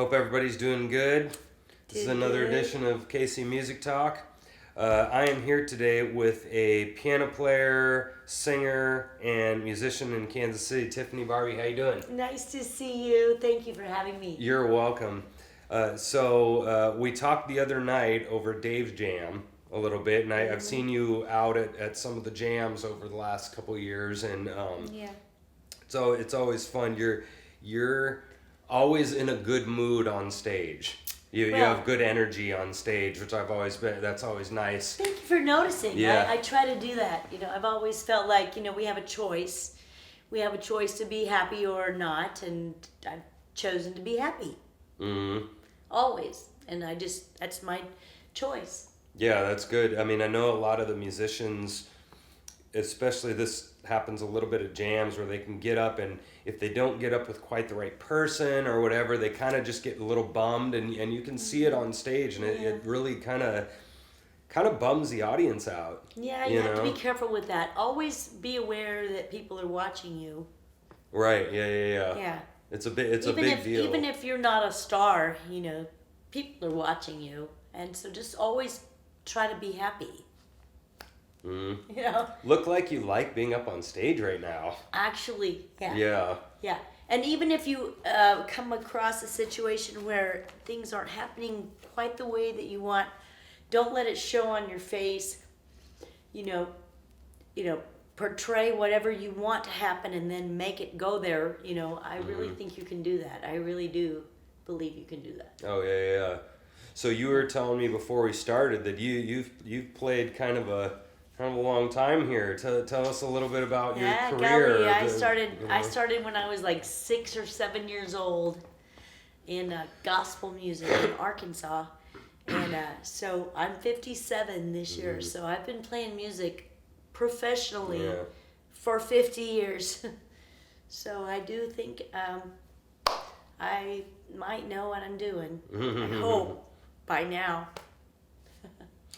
Hope everybody's doing good. This is another edition of KC Music Talk. I am here today with a piano player, singer, and musician in Kansas City, Tiffany Barbee. How you doing? Nice to see you. Thank you for having me. You're welcome. We talked the other night over Dave's Jam a little bit, and I've seen you out at some of the jams over the last couple of years, and so it's always fun. You're always in a good mood on stage. You have good energy on stage, which that's always nice. Thank you for noticing. Yeah. I try to do that. I've always felt like, we have a choice. We have a choice to be happy or not, and I've chosen to be happy. Mm-hmm. Always. And that's my choice. Yeah, that's good. I mean, I know a lot of the musicians, especially this happens a little bit at jams where they can get up, and if they don't get up with quite the right person or whatever, they kind of just get a little bummed, and you can see it on stage, and it really kind of bums the audience out. Yeah, you have to be careful with that. Always be aware that people are watching you. Right. Yeah. It's a big deal. Even if you're not a star, people are watching you, and so just always try to be happy. Look like you like being up on stage right now. Actually, yeah. And even if you come across a situation where things aren't happening quite the way that you want, don't let it show on your face. Portray whatever you want to happen and then make it go there. I really think you can do that. I really do believe you can do that. Oh yeah. So you were telling me before we started that you've played kind of a long time here. Tell us a little bit about your career. Golly, I started when I was like 6 or 7 years old in gospel music in Arkansas, and so I'm 57 this year. So I've been playing music professionally for 50 years. So I do think I might know what I'm doing. I hope by now.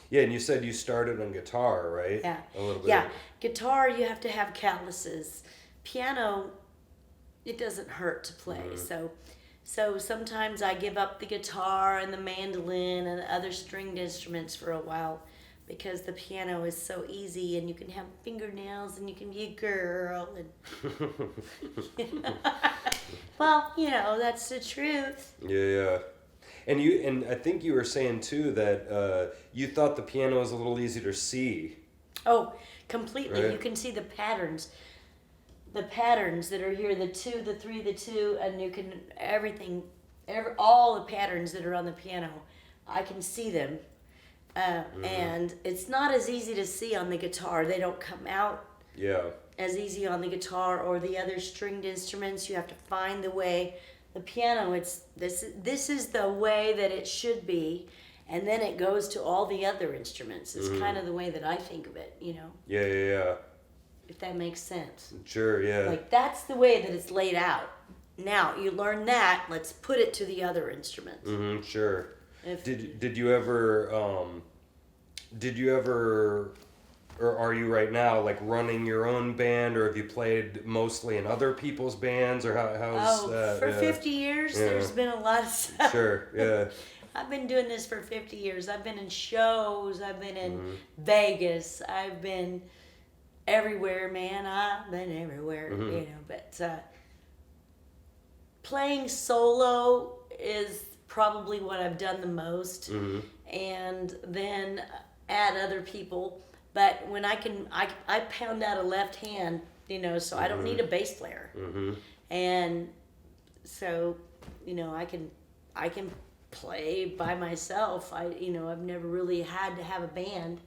Yeah, and you said you started on guitar, right? Yeah. A little bit. Yeah. Guitar, you have to have calluses. Piano, it doesn't hurt to play. So sometimes I give up the guitar and the mandolin and other stringed instruments for a while because the piano is so easy and you can have fingernails and you can be a girl. And well, that's the truth. Yeah. And I think you were saying too that you thought the piano was a little easier to see. Oh, completely. Right? You can see the patterns that are here, the 2, the 3, the 2, and you can all the patterns that are on the piano, I can see them. And it's not as easy to see on the guitar. They don't come out as easy on the guitar or the other stringed instruments. You have to find the way. The piano, this is the way that it should be, and then it goes to all the other instruments. It's kind of the way that I think of it, Yeah. If that makes sense. Sure, yeah. Like, that's the way that it's laid out. Now, you learn that, let's put it to the other instruments. Sure. Did you ever, or are you right now like running your own band, or have you played mostly in other people's bands, or how's that? For 50 years, there's been a lot of stuff. Sure, yeah. I've been doing this for 50 years. I've been in shows. I've been in Vegas. I've been everywhere, man. I've been everywhere, But playing solo is probably what I've done the most. And then add other people. But when I pound out a left hand, so I don't need a bass player. And so, I can play by myself. I've never really had to have a band.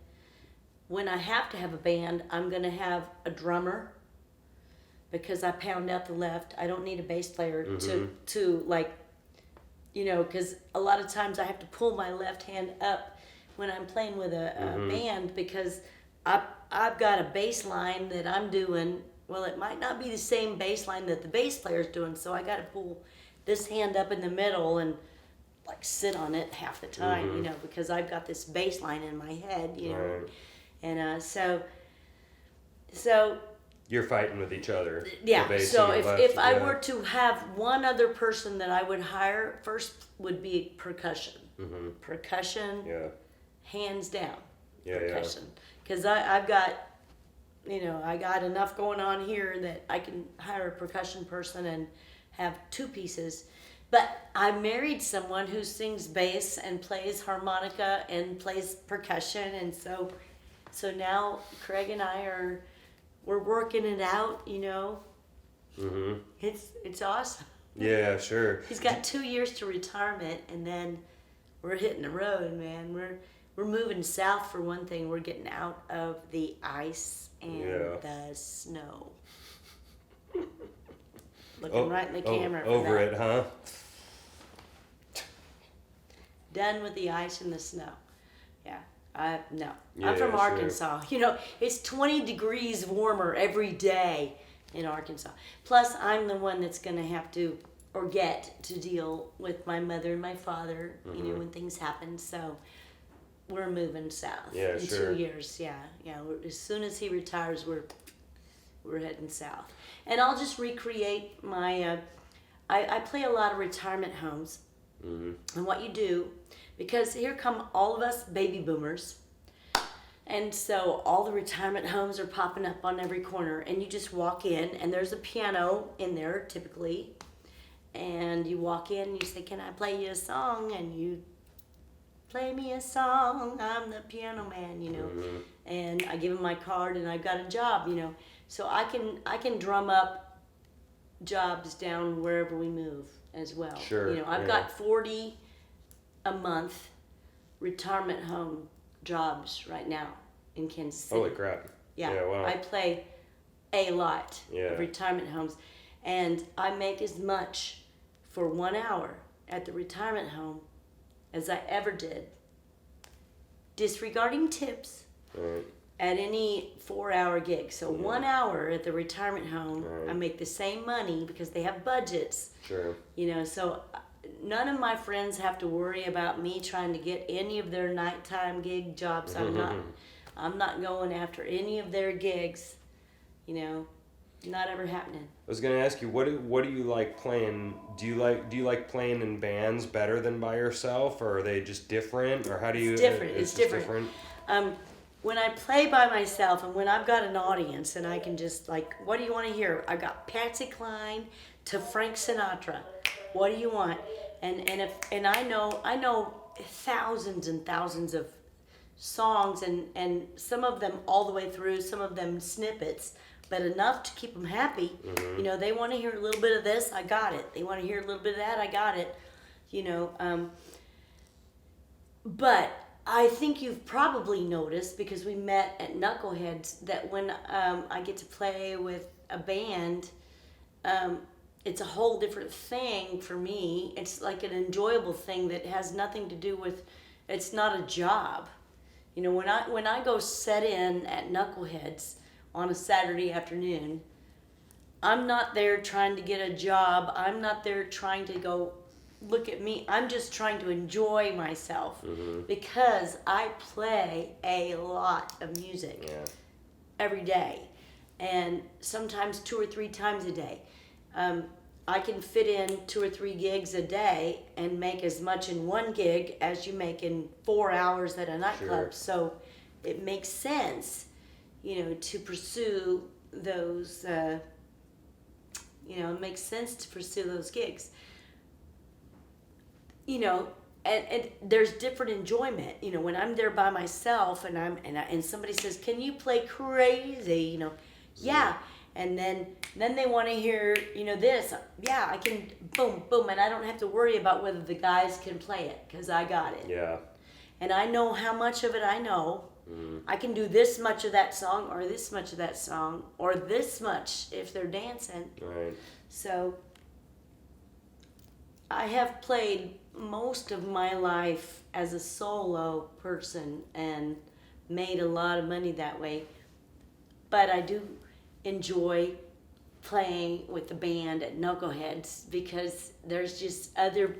When I have to have a band, I'm going to have a drummer because I pound out the left. I don't need a bass player to like, because a lot of times I have to pull my left hand up when I'm playing with a band because I've got a bass line that I'm doing. Well, it might not be the same bass line that the bass player's doing, so I got to pull this hand up in the middle and like sit on it half the time, because I've got this bass line in my head, Right. And so You're fighting with each other. Yeah. So if I yeah. were to have one other person that I would hire, first would be percussion. Mm-hmm. Percussion. Yeah. Hands down. Yeah. Percussion. Because I've got, I got enough going on here that I can hire a percussion person and have two pieces. But I married someone who sings bass and plays harmonica and plays percussion, and so now Craig and I we're working it out. Mm-hmm. It's awesome. Yeah, sure. He's got 2 years to retirement, and then we're hitting the road, man. We're moving south for one thing. We're getting out of the ice and the snow. Looking right in the camera. Over it, huh? Done with the ice and the snow. Yeah. No. Yeah, I'm from sure. Arkansas. It's 20 degrees warmer every day in Arkansas. Plus, I'm the one that's going to have to, or get to deal with my mother and my father, when things happen. So we're moving south in 2 years. Yeah. As soon as he retires, we're heading south. And I'll just recreate my, I play a lot of retirement homes. Mm-hmm. And what you do, because here come all of us baby boomers, and so all the retirement homes are popping up on every corner, and you just walk in, and there's a piano in there typically, and you walk in and you say, "Can I play you a song?" And you play me a song, I'm the piano man, Mm-hmm. and I give him my card, and I've got a job, so I can drum up jobs down wherever we move as well. Sure. I've got 40 a month retirement home jobs right now in Kansas City. Holy crap. Yeah. Wow. I play a lot Yeah. of retirement homes, and I make as much for 1 hour at the retirement home as I ever did, disregarding tips, Right. at any 4-hour gig. So 1 hour at the retirement home, Right. I make the same money because they have budgets. Sure. So none of my friends have to worry about me trying to get any of their nighttime gig jobs. I'm not going after any of their gigs. Not ever happening. I was gonna ask you, what do you like playing? Do you like playing in bands better than by yourself, or are they just different, or how do you? It's different. It's It's different. When I play by myself and when I've got an audience and I can just what do you want to hear? I've got Patsy Cline to Frank Sinatra. What do you want? And I know thousands and thousands of songs and some of them all the way through, some of them snippets, but enough to keep them happy. Mm-hmm. They want to hear a little bit of this, I got it. They want to hear a little bit of that, I got it. But I think you've probably noticed, because we met at Knuckleheads, that when I get to play with a band, it's a whole different thing for me. It's like an enjoyable thing that has nothing to do with, it's not a job. When I go set in at Knuckleheads on a Saturday afternoon, I'm not there trying to get a job. I'm not there trying to go, look at me. I'm just trying to enjoy myself, because I play a lot of music every day, and sometimes 2 or 3 times a day. I can fit in 2 or 3 gigs a day and make as much in one gig as you make in 4 hours at a nightclub. Sure. So it makes sense, to pursue those. It makes sense to pursue those gigs. And there's different enjoyment. When I'm there by myself and somebody says, "Can you play crazy?" Yeah. And then they want to hear, this. Yeah, I can, boom, boom, and I don't have to worry about whether the guys can play it, because I got it. Yeah. And I know how much of it I know. I can do this much of that song, or this much of that song, or this much if they're dancing. Right. So I have played most of my life as a solo person and made a lot of money that way. But I do enjoy playing with the band at Knuckleheads, because there's just other,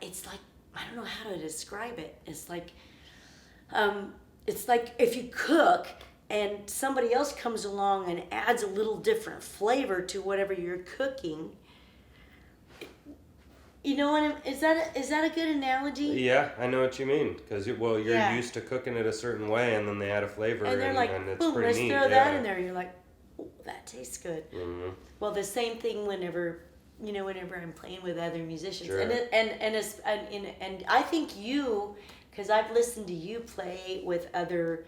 it's like, I don't know how to describe it. It's like if you cook and somebody else comes along and adds a little different flavor to whatever you're cooking. You know what? Is that a good analogy? Yeah, I know what you mean. Because you're Yeah. used to cooking it a certain way, and then they add a flavor, And they're like, and it's boom, pretty let's neat. throw that in there. You're like, oh, that tastes good. Mm-hmm. Well, the same thing whenever I'm playing with other musicians, Sure. and I think because I've listened to you play with other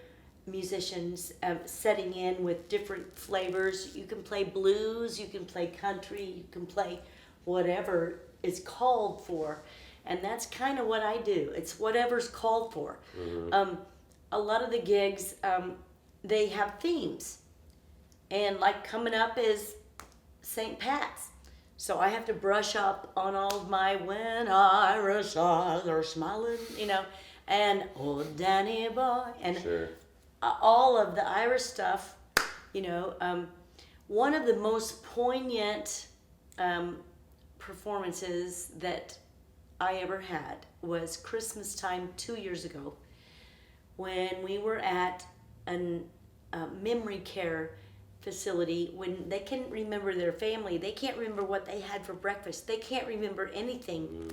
musicians, setting in with different flavors. You can play blues, you can play country, you can play whatever is called for, and that's kind of what I do. It's whatever's called for. Mm-hmm. A lot of the gigs, they have themes, and like coming up is St. Pat's. So I have to brush up on all of my when Irish eyes are smiling, and oh Danny boy, and Sure. all of the Irish stuff, one of the most poignant performances that I ever had was Christmas time 2 years ago when we were at a memory care facility. When they can't remember their family, they can't remember what they had for breakfast, they can't remember anything,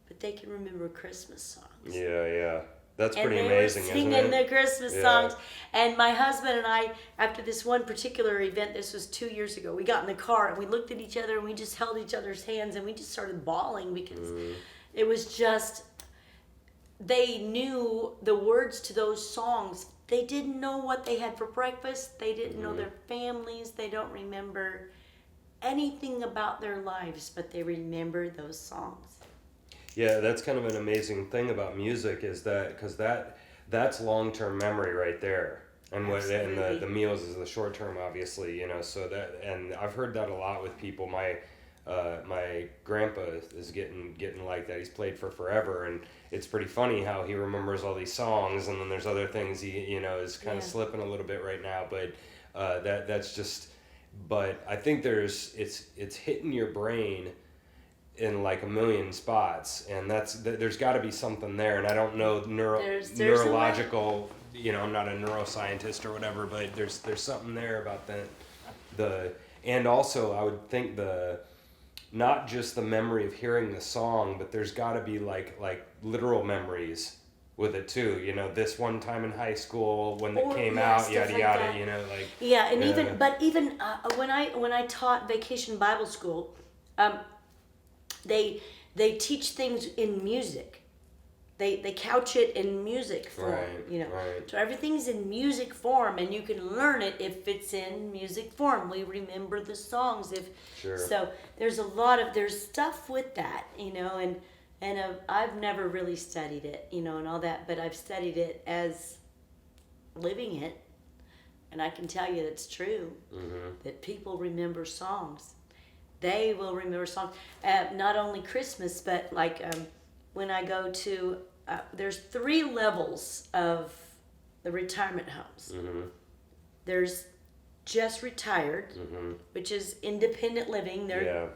but they can remember Christmas songs. Yeah. That's pretty and amazing, they were isn't singing it? the Christmas songs. And my husband and I, after this one particular event, this was 2 years ago, we got in the car and we looked at each other and we just held each other's hands and we just started bawling because it was just, they knew the words to those songs. They didn't know what they had for breakfast. They didn't know their families. They don't remember anything about their lives, but they remember those songs. Yeah, that's kind of an amazing thing about music is that because that's long-term memory right there, and the meals is the short-term, obviously, So that, and I've heard that a lot with people. My grandpa is getting like that. He's played for forever, and it's pretty funny how he remembers all these songs, and then there's other things he is kind of slipping a little bit right now. But that's just. But I think it's hitting your brain in like a million spots, and there's got to be something there, and I don't know There's neurological, I'm not a neuroscientist or whatever, but there's something there about and also I would think not just the memory of hearing the song, but there's got to be like literal memories with it too, this one time in high school when it came out, yada yada, even when I taught Vacation Bible School, they teach things in music. They couch it in music form, Right. So everything's in music form, and you can learn it if it's in music form. We remember the songs So there's there's stuff with that, and I've never really studied it, and all that, but I've studied it as living it, and I can tell you it's true that people remember songs. They will remember songs, not only Christmas, but like when I go to, there's 3 levels of the retirement homes. There's just retired, which is independent living. They're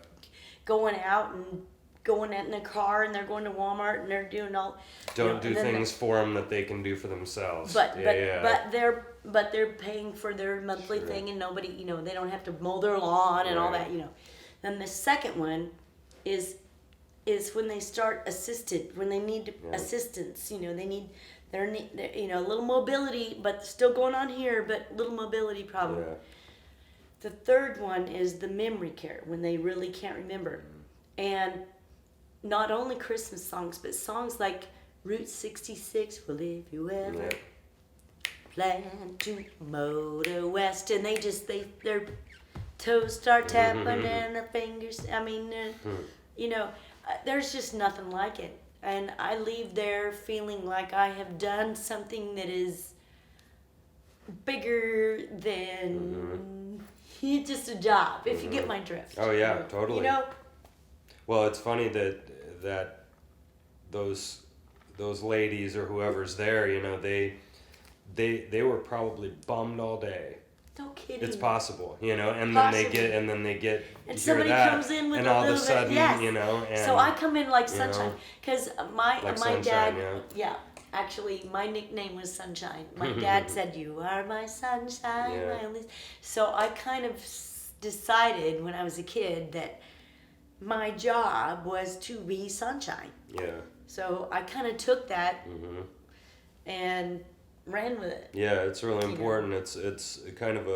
going out and going out in the car, and they're going to Walmart, and they're doing all. Don't do things for them that they can do for themselves. But they're paying for their monthly thing, and nobody, they don't have to mow their lawn and all that, Then the second one is when they start assisted, when they need assistance. They need a little mobility, but still going on here, but little mobility problem. Yeah. The third one is the memory care, when they really can't remember. And not only Christmas songs, but songs like Route 66, well, if you ever plan to motor west, and their toes start tapping and the fingers, there's just nothing like it. And I leave there feeling like I have done something that is bigger than just a job, if you get my drift. Oh yeah, totally. Well, it's funny that those ladies or whoever's there, they were probably bummed all day. No kidding. It's possible, and then they get and hear somebody that, comes in with and a all little of a sudden, bit, yes. and So I come in like sunshine, because my like my sunshine, dad, Actually, my nickname was Sunshine. My dad said, "You are my sunshine, my only." So I kind of decided when I was a kid that my job was to be sunshine. Yeah. So I kind of took that and ran with it. Yeah, it's really important. It's kind of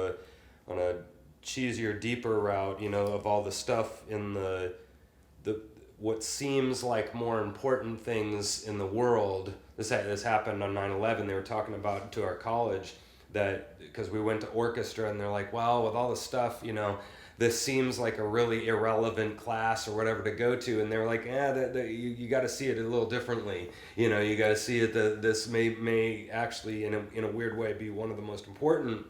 on a cheesier, deeper route, of all the stuff in the what seems like more important things in the world. This happened on 9/11. They were talking about to our college that because we went to orchestra and they're like, well, with all the stuff, this seems like a really irrelevant class or whatever to go to, and they're like, you got to see it a little differently. You got to see it that this may actually in a weird way be one of the most important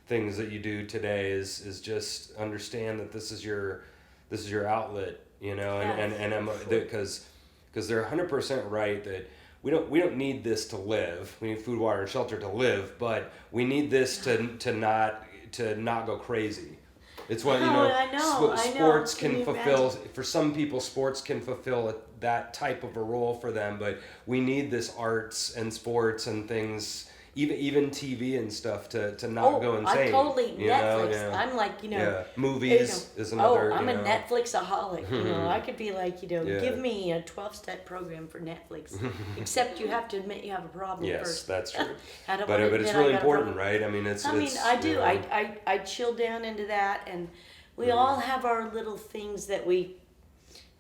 things that you do today is just understand that this is your outlet. Because they're 100% right that we don't need this to live. We need food, water, and shelter to live, but we need this to not go crazy. It's what sports can fulfill. For some people, sports can fulfill that type of a role for them, but we need this arts and sports and things. Even TV and stuff to not go insane. I'm totally Netflix. I'm like, movies is another. I'm a Netflixaholic. I could be like, give me a 12-step program for Netflix. Except you have to admit you have a problem first. Yes, that's true. But it's really important, right? I mean, I do. I chill down into that, and we all have our little things that we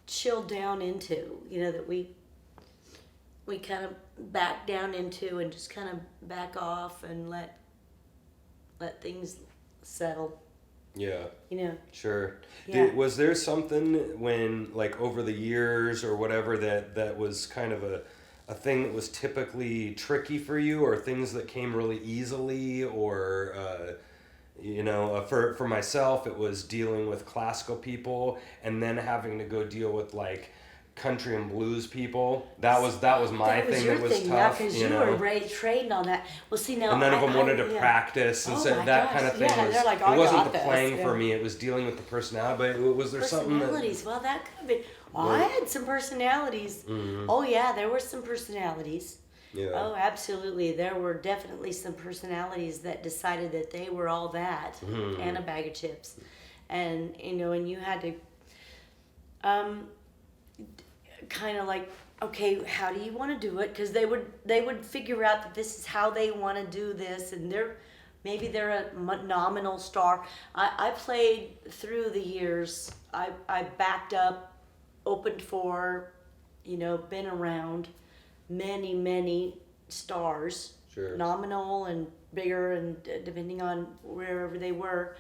chill down into. That we kind of back down into and just kind of back off and let things settle. Yeah. Sure. Yeah. Was there something when, like, over the years or whatever that was kind of a thing that was typically tricky for you, or things that came really easily, or for myself it was dealing with classical people and then having to go deal with like country and blues people. That was my thing that was tough. Because you were trained on that. Well, see now, and none of them wanted to practice, and so that kind of thing was. They're like, it wasn't the playing for me; it was dealing with the personality. But was there something? Personalities. Well, that could be. I had some personalities. Mm-hmm. Oh yeah, there were some personalities. Yeah. Oh, absolutely. There were definitely some personalities that decided that they were all that and a bag of chips, and and you had to. Kind of like, okay, how do you want to do it? Because they would figure out that this is how they want to do this, and maybe they're a nominal star. I played through the years. I backed up, opened for, been around many stars, sure. Nominal and bigger, and depending on wherever they were.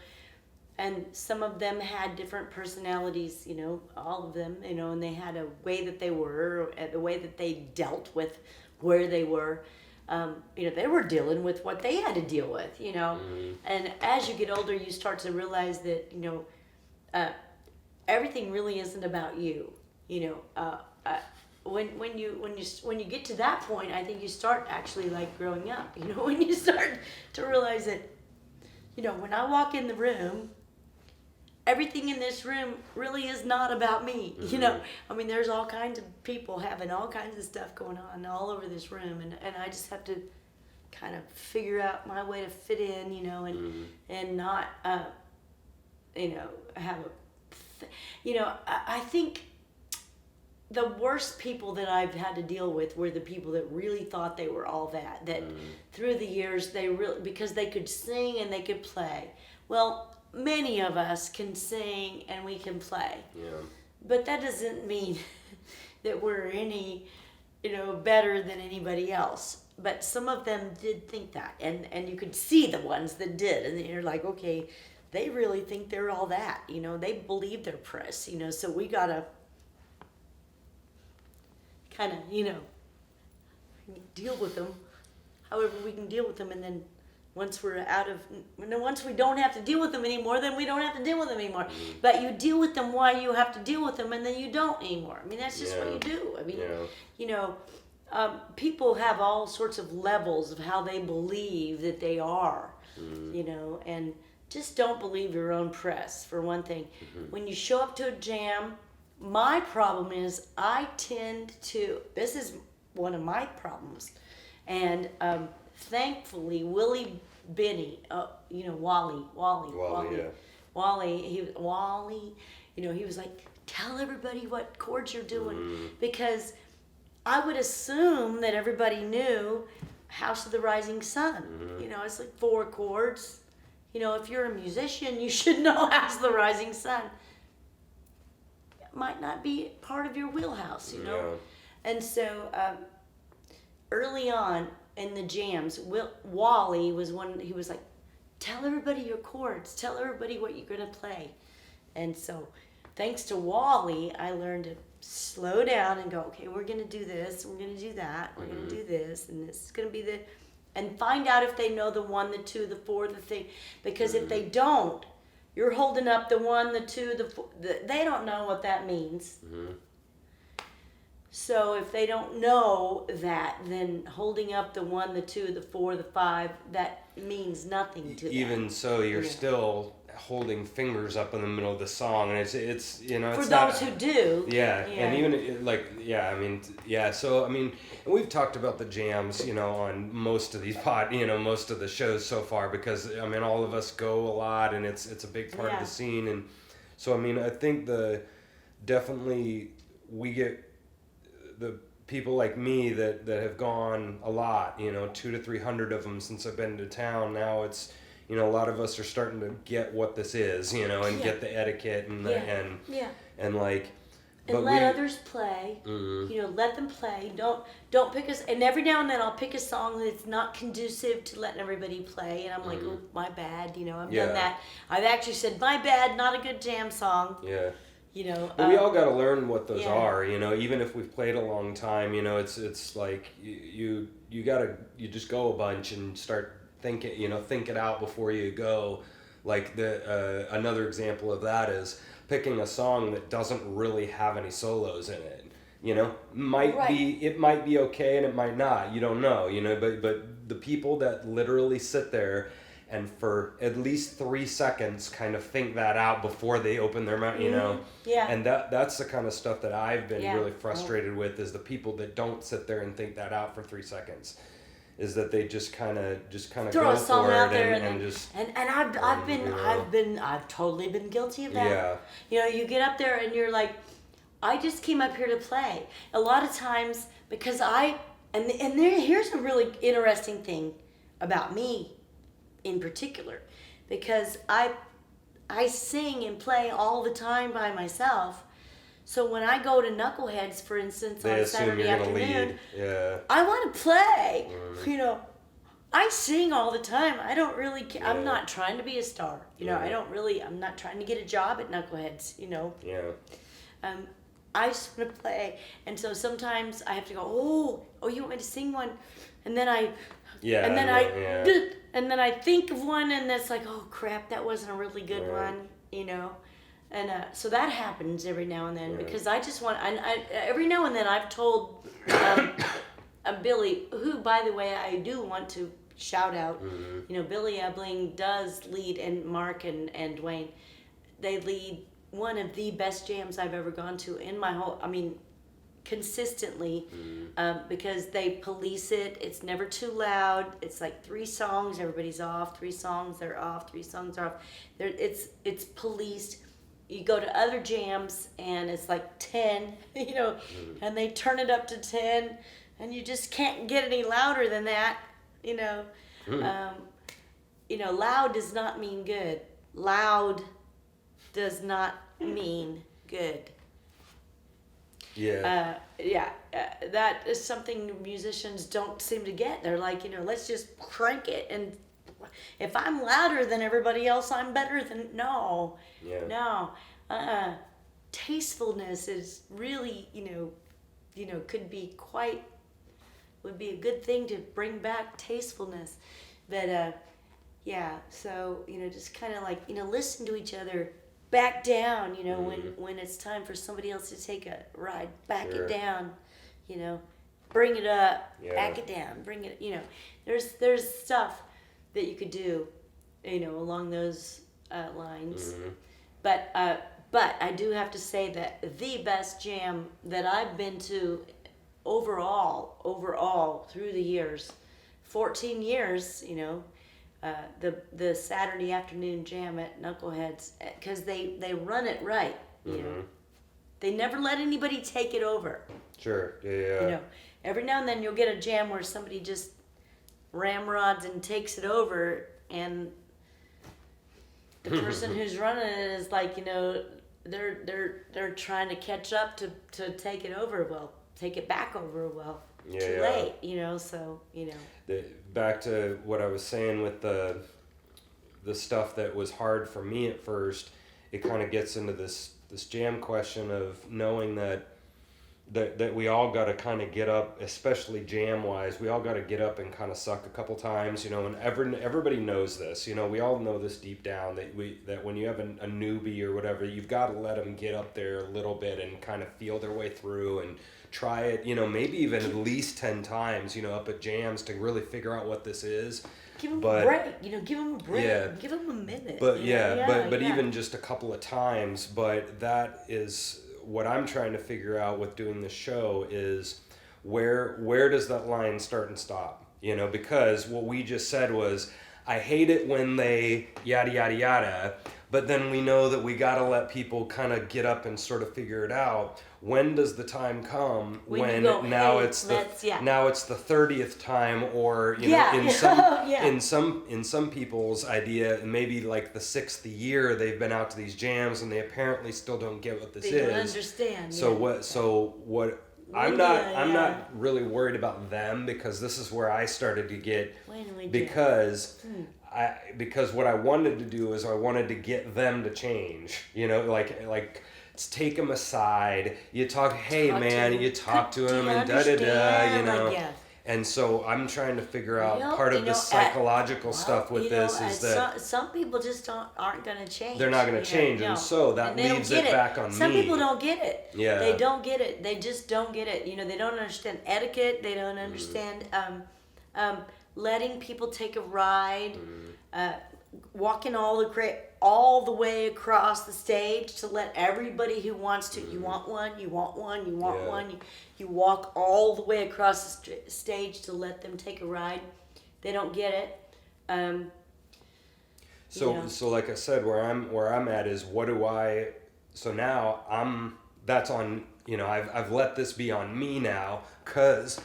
And some of them had different personalities, all of them, and they had a way that they were, the way that they dealt with where they were. They were dealing with what they had to deal with, Mm-hmm. And as you get older, you start to realize that, everything really isn't about you, when you get to that point, I think you start actually like growing up, when you start to realize that, when I walk in the room, everything in this room really is not about me. Mm-hmm. There's all kinds of people having all kinds of stuff going on all over this room, and I just have to kind of figure out my way to fit in, and not, have I think the worst people that I've had to deal with were the people that really thought they were all that through the years, because they could sing and they could play. Well, many of us can sing and we can play. Yeah. But that doesn't mean that we're any, better than anybody else. But some of them did think that, and you could see the ones that did, and you're like, okay, they really think they're all that. They believe their press. So we gotta kind of, deal with them however we can deal with them, and then once we don't have to deal with them anymore, then we don't have to deal with them anymore. Mm-hmm. But you deal with them while you have to deal with them, and then you don't anymore. That's just what you do. People have all sorts of levels of how they believe that they are, and just don't believe your own press, for one thing. Mm-hmm. When you show up to a jam, my problem is this is one of my problems, And thankfully, Willie Benny, Wally, yeah. Wally, he was like, tell everybody what chords you're doing, because I would assume that everybody knew House of the Rising Sun. It's like 4 chords. If you're a musician, you should know House of the Rising Sun. It might not be part of your wheelhouse, Yeah. And so early on in the jams, Wally was one. He was like, tell everybody your chords. Tell everybody what you're going to play. And so thanks to Wally, I learned to slow down and go, okay, we're going to do this, we're going to do that, we're going to do this, and this is going to be and find out if they know the 1, the 2, the 4, the thing. Because if they don't, you're holding up the 1, the 2, the 4. They don't know what that means. So if they don't know that, then holding up the 1, the 2, the 4, the 5, that means nothing to them. Even so, you're still holding fingers up in the middle of the song, and it's for those who do. Yeah, and even So we've talked about the jams, on most of these most of the shows so far, because all of us go a lot, and it's a big part of the scene, and so I think definitely we get the people like me that have gone a lot, 200 to 300 of them since I've been to town. Now it's a lot of us are starting to get what this is, and get the etiquette and let others play. Let them play. Don't pick us. And every now and then I'll pick a song that's not conducive to letting everybody play, and I'm like, oh, my bad. I've done that. I've actually said, my bad, not a good jam song. Yeah. But we all got to learn what those are. Even if we've played a long time, it's like you just go a bunch and start think it out before you go. Like another example of that is picking a song that doesn't really have any solos in it. It might be okay and it might not. You don't know. But the people that literally sit there and for at least 3 seconds kind of think that out before they open their mouth. Yeah. And that's the kind of stuff that I've been really frustrated with, is the people that don't sit there and think that out for 3 seconds. Is that they just kind of throw go a song for out it there I've totally been guilty of that. Yeah. You get up there and you're like, I just came up here to play. A lot of times because here's a really interesting thing about me in particular, because I sing and play all the time by myself. So when I go to Knuckleheads, for instance, on Saturday afternoon, I want to play. I sing all the time. I don't really care. I'm not trying to be a star. I'm not trying to get a job at Knuckleheads, I just want to play. And so sometimes I have to go, oh, you want me to sing one? And then I think of one, and that's like, oh crap, that wasn't a really good one, And so that happens every now and then, because I just want. Every now and then I've told Billy, who, by the way, I do want to shout out. Billy Ebling does lead, and Mark and Dwayne, they lead one of the best jams I've ever gone to in my whole. Consistently, because they police it. It's never too loud. It's like 3 songs, everybody's off. 3 songs, they're off. 3 songs are off. It's policed. You go to other jams and it's like 10, and they turn it up to 10, and you just can't get any louder than that, Loud does not mean good. Loud does not mean good. That is something musicians don't seem to get. They're like, let's just crank it, and if I'm louder than everybody else, I'm better than no. Tastefulness is really, would be a good thing to bring back tastefulness, but so just kind of like listen to each other. Back down, when it's time for somebody else to take a ride, back it down, bring it up, back it down, bring it, there's stuff that you could do, along those lines. But I do have to say that the best jam that I've been to overall through the years, 14 years, the Saturday afternoon jam at Knuckleheads, because they run it right, you know. They never let anybody take it over. Sure. Yeah. Every now and then you'll get a jam where somebody just ramrods and takes it over, and the person who's running it is like, they're trying to catch up to take it over. Well, take it back over. Well, too late, so. Back to what I was saying with the stuff that was hard for me at first, it kind of gets into this jam question of knowing that we all got to kind of get up, especially jam wise, we all got to get up and kind of suck a couple times, and everybody knows this, we all know this deep down, that when you have a newbie or whatever, you've got to let them get up there a little bit and kind of feel their way through and try it, maybe even at least 10 times, up at jams to really figure out what this is. Give them a break, give them a break, give them a minute. But even just a couple of times, but that is what I'm trying to figure out with doing this show is where does that line start and stop? Because what we just said was, I hate it when they yada, yada, yada, but then we know that we got to let people kind of get up and sort of figure it out. When does the time come when now it's the 30th time, or in some people's idea, maybe like the 6th year they've been out to these jams and they apparently still don't get what this is. They don't understand. So I'm not really worried about them, because this is where I started to get, because what I wanted to do is I wanted to get them to change, like take them aside, you talk, you talk to them and and so I'm trying to figure out part of the psychological stuff with this is that some people just aren't going to change. They're not going to change, and so that leaves it back on me. Some people don't get it. Yeah. They don't get it. They just don't get it. They don't understand etiquette. They don't understand letting people take a ride, walking all the way across the stage to let everybody who wants to. You want one. You want one. You want one. You walk all the way across the stage to let them take a ride. They don't get it. So like I said, where I'm at is so now that's on, I've let this be on me now, cause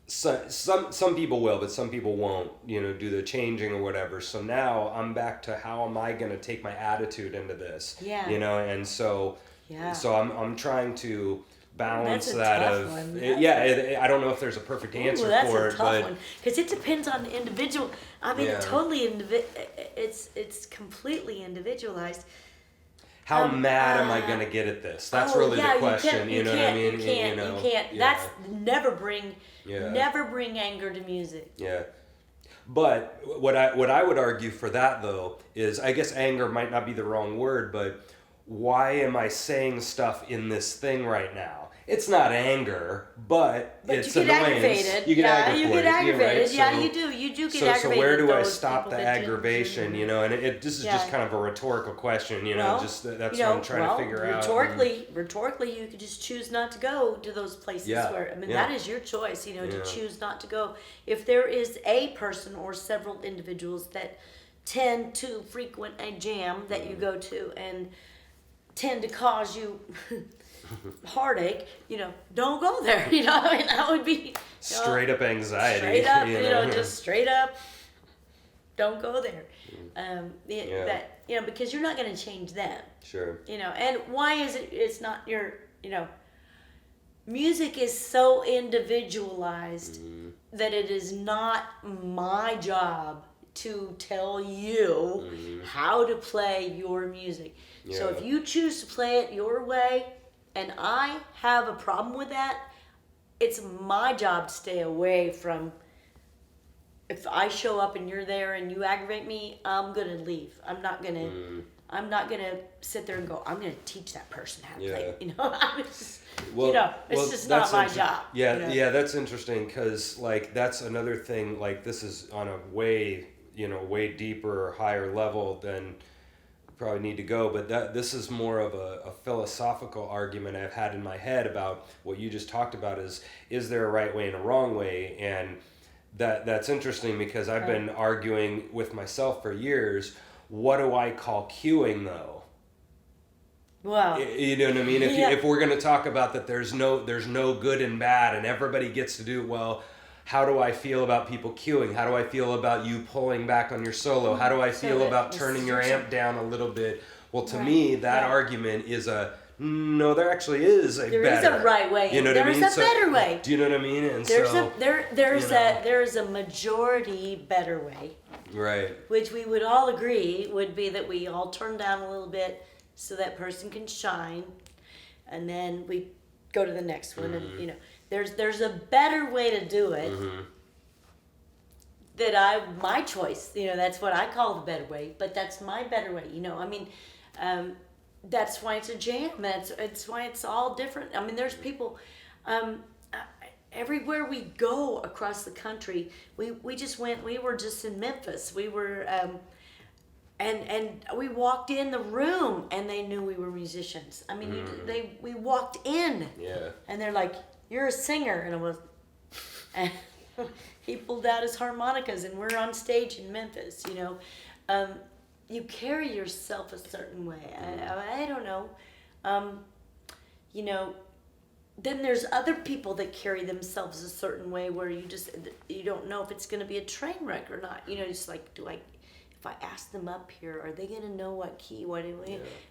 some people will, but some people won't, do the changing or whatever. So now I'm back to how am I going to take my attitude into this? Yeah. And so I'm trying to balance that of one. I don't know if there's a perfect answer for it, but because it depends on the individual. I mean, it's completely individualized. How mad am I going to get at this? That's really the question. You know what I mean? You can't. That's never bring anger to music. Yeah. But what I would argue for that though is, I guess anger might not be the wrong word, but why am I saying stuff in this thing right now? It's not anger, but it's you get annoyance. aggravated. You get aggravated. You get aggravated. Right? Yeah, you do. You do get aggravated. So where do I stop the aggravation? And this is just kind of a rhetorical question. That's what I'm trying to figure out. Rhetorically, you could just choose not to go to those places where. That is your choice. To choose not to go. If there is a person or several individuals that tend to frequent a jam that you go to and tend to cause you heartache, don't go there. That would be straight up anxiety. Straight up, just straight up, don't go there. Because you're not going to change them. Sure. And why is it? It's not your. Music is so individualized that it is not my job to tell you how to play your music. Yeah. So if you choose to play it your way, and I have a problem with that, it's my job to stay away from. If I show up and you're there and you aggravate me, I'm gonna leave. I'm not gonna sit there and go, I'm gonna teach that person how to play. It's just not my job. Yeah, that's interesting, because that's another thing. This is on a way deeper or higher level than probably need to go, but this is more of a philosophical argument I've had in my head about what you just talked about is there a right way and a wrong way? And that's interesting because I've been arguing with myself for years. What do I call cueing though? Wow. You know what I mean? If we're going to talk about that there's no good and bad and everybody gets to do it, well, how do I feel about people cueing? How do I feel about you pulling back on your solo? How do I feel about turning your amp down a little bit? Well, to me, that argument is no, there actually is a better. There is a right way. You know what I mean? There's a better way. Do you know what I mean? And there's a majority better way. Right. Which we would all agree would be that we all turn down a little bit so that person can shine, and then we go to the next one, and there's a better way to do it. My choice, that's what I call the better way, but that's my better way. That's why it's a jam. It's why it's all different. I mean, there's people everywhere we go across the country. We were just in Memphis. We were. And we walked in the room, and they knew we were musicians. I mean, we walked in, and they're like, "You're a singer," and I was, and he pulled out his harmonicas, and we're on stage in Memphis. You carry yourself a certain way. I don't know, Then there's other people that carry themselves a certain way where you don't know if it's going to be a train wreck or not. It's like, if I ask them up here, are they going to know what key?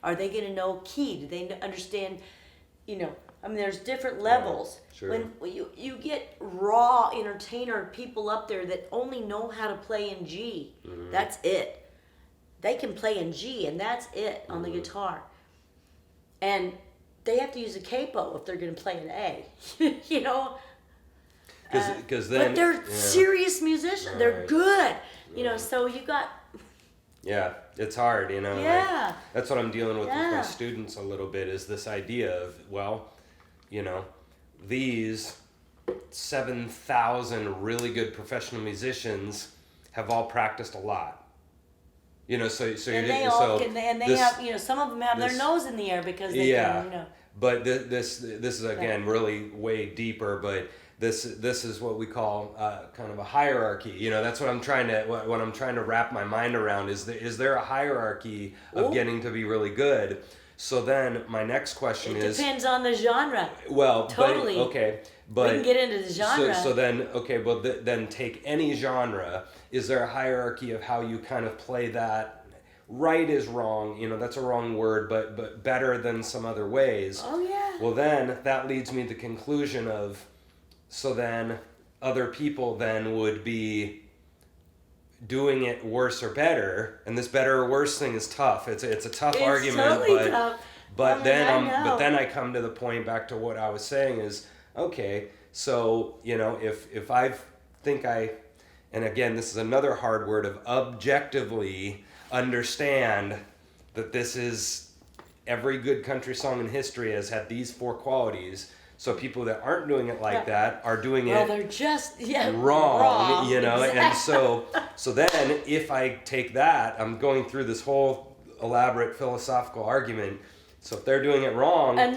Are they going to know key? Do they understand? There's different levels. Sure. When you get raw entertainer people up there that only know how to play in G, that's it. They can play in G, and that's it on the guitar. And they have to use a capo if they're going to play an A. Because then. But they're serious musicians. Right. They're good. So you got. Yeah, it's hard, Yeah. That's what I'm dealing with my students a little bit, is this idea of, these 7,000 really good professional musicians have all practiced a lot. Some of them have their nose in the air because they can. But this is again really way deeper, but. This is what we call kind of a hierarchy. That's what I'm trying to wrap my mind around. Is there a hierarchy of getting to be really good? So then my next question is. It depends on the genre. Well, totally. But we can get into the genre. So then then take any genre. Is there a hierarchy of how you kind of play that? Right is wrong. That's a wrong word, but better than some other ways. Oh yeah. Well, then that leads me to the conclusion of. So then other people then would be doing it worse or better, and this better or worse thing is tough. It's a tough argument, totally tough. But then I come to the point back to what I was saying is, okay, so if I think and again this is another hard word of objectively understand that this is every good country song in history has had these 4 qualities. So people that aren't doing it like that are doing it they're just wrong, Exactly. And so then if I take that, I'm going through this whole elaborate philosophical argument. So if they're doing it wrong, and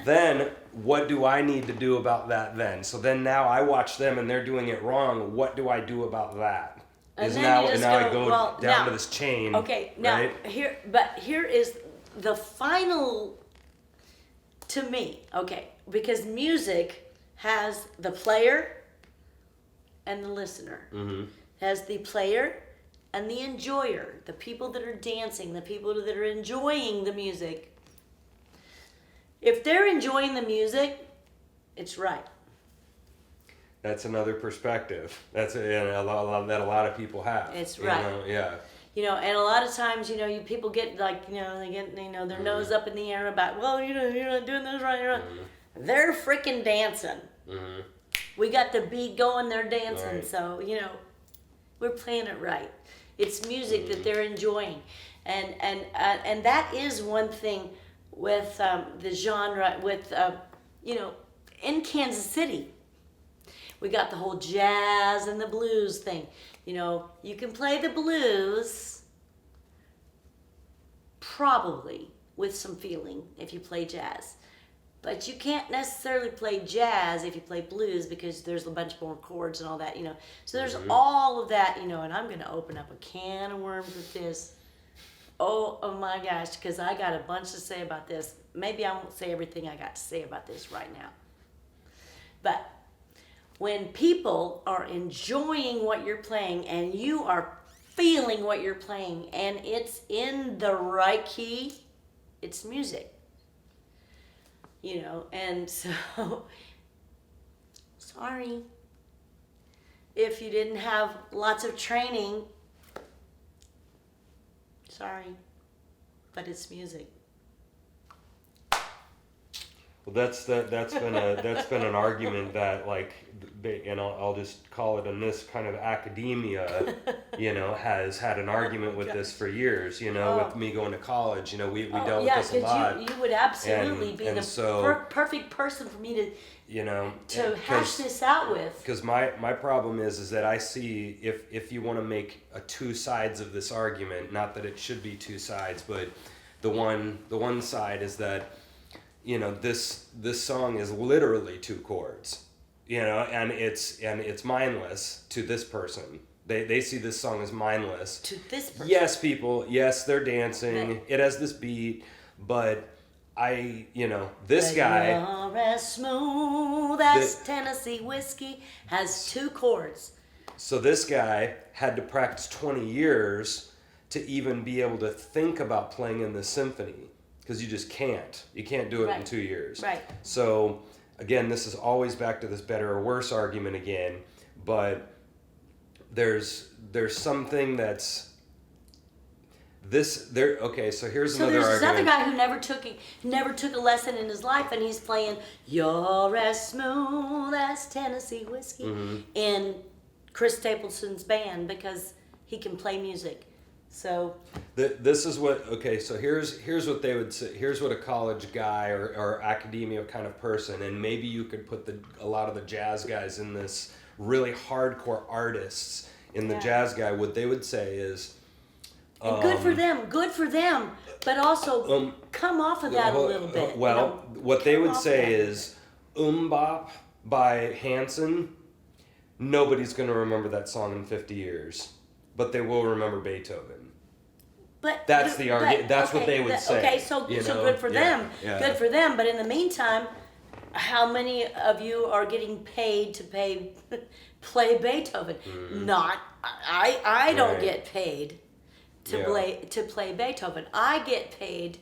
then what do I need to do about that then? So then now I watch them and they're doing it wrong. What do I do about that? And now I go down to this chain. Okay, now right? here is the final to me. Okay. Because music has the player and the listener. Has the player and the enjoyer, the people that are dancing, the people that are enjoying the music. If they're enjoying the music, it's right. That's another perspective. That's a lot of people have. It's right. And a lot of times, people get they get their nose up in the air about, you're not doing this right. You're not. They're freaking dancing. We got the beat going, they're dancing. Right. So, we're playing it right. It's music that they're enjoying. And that is one thing with the genre, with, in Kansas City. We got the whole jazz and the blues thing. You can play the blues probably with some feeling if you play jazz. But you can't necessarily play jazz if you play blues because there's a bunch more chords and all that, So there's all of that, and I'm going to open up a can of worms with this. Oh my gosh, because I got a bunch to say about this. Maybe I won't say everything I got to say about this right now. But when people are enjoying what you're playing and you are feeling what you're playing and it's in the right key, it's music. And so, sorry. If you didn't have lots of training, sorry, but it's music. Well, that's been an argument that, like, and I'll just call it in this kind of academia, has had an argument with this for years, with me going to college, we dealt with this a lot. You would absolutely be the perfect person for me to hash this out with. Because my problem is that I see if you want to make two sides of this argument, not that it should be two sides, but the one side is that this song is literally two chords, and it's mindless to this person. They see this song as mindless. To this person. Yes, they're dancing. It has this beat, but this guy. You're as smooth as Tennessee whiskey has two chords. So this guy had to practice 20 years to even be able to think about playing in the symphony. Because you just can't. You can't do it in 2 years. Right. So, again, this is always back to this better or worse argument again. But there's something that's okay, so here's another argument. So there's another guy who never took a lesson in his life, and he's playing "You're as Smooth as Tennessee Whiskey" in Chris Stapleton's band because he can play music. So this is what so here's what they would say. Here's what a college guy or academia kind of person, and maybe you could put a lot of the jazz guys in this, really hardcore artists in the jazz guy. What they would say is, and good for them, but also come off of that a little bit. What they would say is Bop by Hanson. Nobody's going to remember that song in 50 years, but they will remember Beethoven. But that's the argument. That's what they would say. Okay, so good for them. Yeah. Good for them. But in the meantime, how many of you are getting paid to play Beethoven? Not. I don't get paid to play Beethoven. I get paid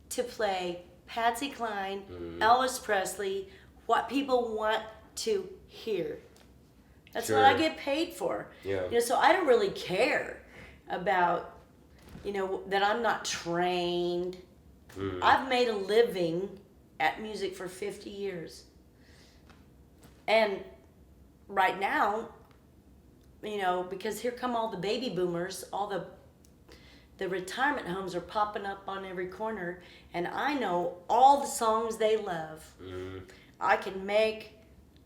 to play Patsy Cline, Elvis Presley, what people want to hear. That's what I get paid for. Yeah. So I don't really care about, that I'm not trained. I've made a living at music for 50 years. And right now, because here come all the baby boomers, all the retirement homes are popping up on every corner, and I know all the songs they love. I can make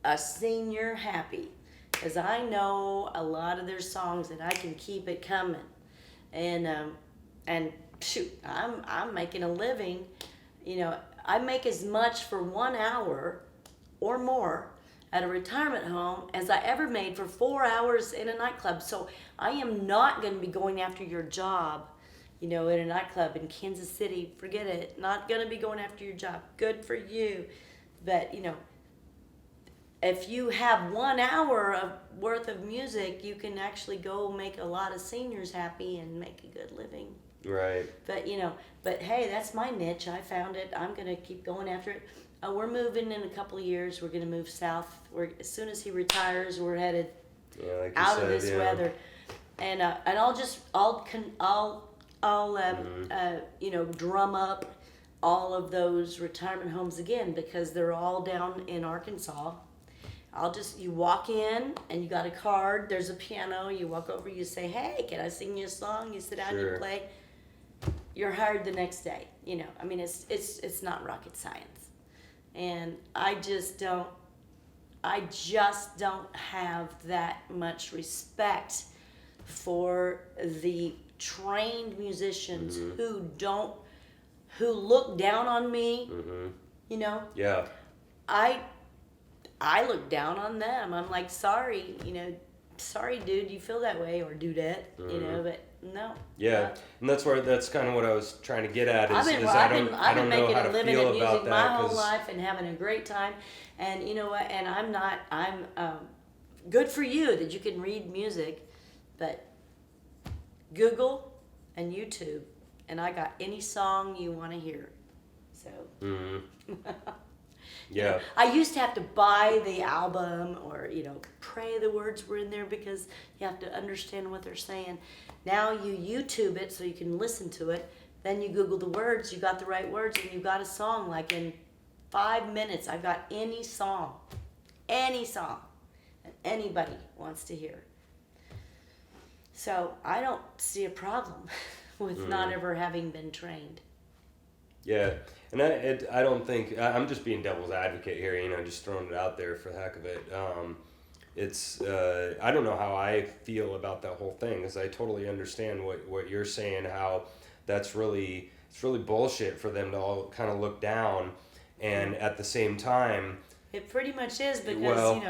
a senior happy. Because I know a lot of their songs and I can keep it coming. And shoot, I'm making a living. I make as much for 1 hour or more at a retirement home as I ever made for 4 hours in a nightclub. So I am not going to be going after your job, in a nightclub in Kansas City. Forget it. Not going to be going after your job. Good for you. But, if you have 1 hour worth of music, you can actually go make a lot of seniors happy and make a good living. Right. But hey, that's my niche. I found it. I'm going to keep going after it. We're moving in a couple of years. We're going to move south. As soon as he retires, we're headed out of this weather. And I'll drum up all of those retirement homes again because they're all down in Arkansas. You walk in and you got a card, there's a piano, you walk over, you say, hey, can I sing you a song? You sit down and you play. You're hired the next day. It's not rocket science. And I just don't have that much respect for the trained musicians who look down on me, you know. Yeah. I look down on them. I'm like, sorry, sorry, dude, you feel that way, or dudette, but no. Yeah, and that's kind of what I was trying to get at. I've been know making how a to living feel at music about my that. whole life and having a great time, and you know what? And I'm good for you that you can read music, but Google and YouTube, and I got any song you want to hear. So. Yeah. I used to have to buy the album or, pray the words were in there because you have to understand what they're saying. Now you YouTube it so you can listen to it. Then you Google the words, you got the right words, and you got a song. Like in 5 minutes, I got any song that anybody wants to hear. So I don't see a problem with not ever having been trained. Yeah, and I don't think, I'm just being devil's advocate here, just throwing it out there for the heck of it. I don't know how I feel about that whole thing, because I totally understand what you're saying, how it's really bullshit for them to all kind of look down, and at the same time... It pretty much is, because,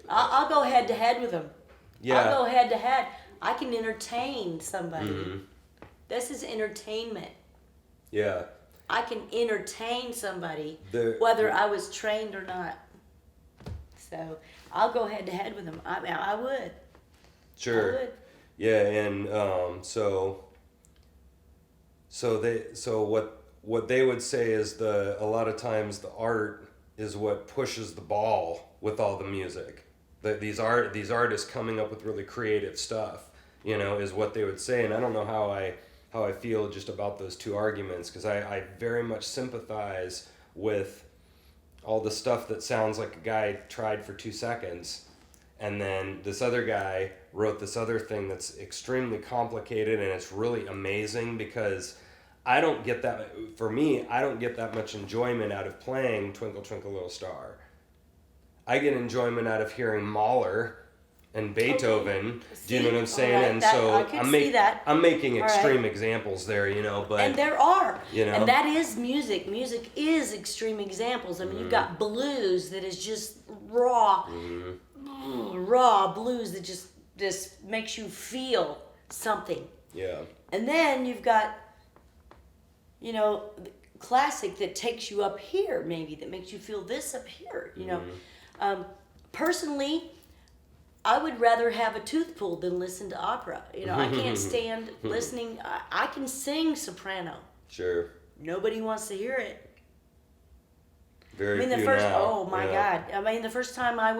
I'll go head to head with them. Yeah. I'll go head to head. I can entertain somebody. This is entertainment. Yeah. I can entertain somebody, whether I was trained or not. So I'll go head to head with them. I would. Sure. I would. Yeah, and what they would say is a lot of times the art is what pushes the ball with all the music. These artists coming up with really creative stuff, is what they would say, and I don't know how I feel just about those two arguments, because I very much sympathize with all the stuff that sounds like a guy tried for 2 seconds, and then this other guy wrote this other thing that's extremely complicated, and it's really amazing, because I don't get that much enjoyment out of playing Twinkle Twinkle Little Star. I get enjoyment out of hearing Mahler and Beethoven. See? Do you know what I'm saying? Right. And so I'm making All extreme examples there, but and there are, and that is music. Music is extreme examples. I mean, you've got blues that is just raw blues that just makes you feel something. Yeah. And then you've got, classic that takes you up here, maybe, that makes you feel this up here. Personally, I would rather have a tooth pulled than listen to opera. I can't stand listening. I can sing soprano. Sure. Nobody wants to hear it. Very few now. Oh my God. I mean, the first time I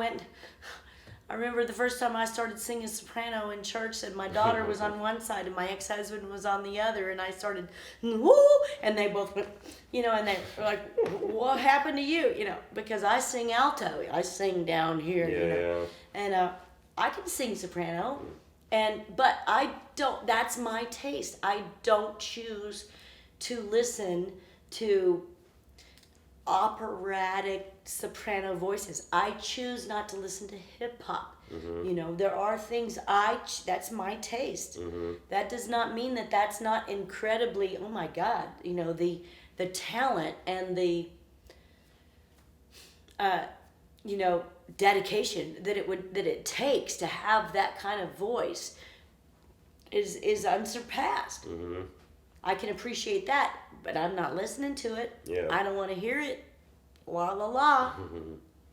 remember the first time I started singing soprano in church, and my daughter was on one side and my ex-husband was on the other, and I started, woo, and they both went, and they were like, what happened to you? Because I sing alto. I sing down here, Yeah. And I can sing soprano, but I don't, that's my taste. I don't choose to listen to operatic soprano voices. I choose not to listen to hip hop. There are things that's my taste. That does not mean that that's not incredibly, oh my God, the talent and the dedication that it takes to have that kind of voice is unsurpassed. I can appreciate that, but I'm not listening to it. Yeah. I don't want to hear it. La la la.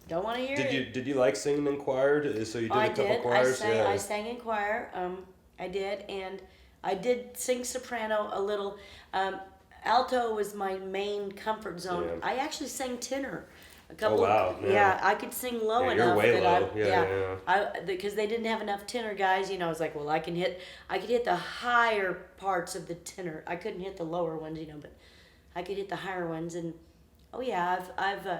Don't want to hear it. Did you like singing in choir? So you did a couple choirs? I sang in choir. I did, and I did sing soprano a little. Alto was my main comfort zone. Yeah. I actually sang tenor. A couple. Oh wow! Yeah, I could sing low enough. You're way that low. Because they didn't have enough tenor guys. I was like, well, I could hit the higher parts of the tenor. I couldn't hit the lower ones, but I could hit the higher ones. And oh yeah,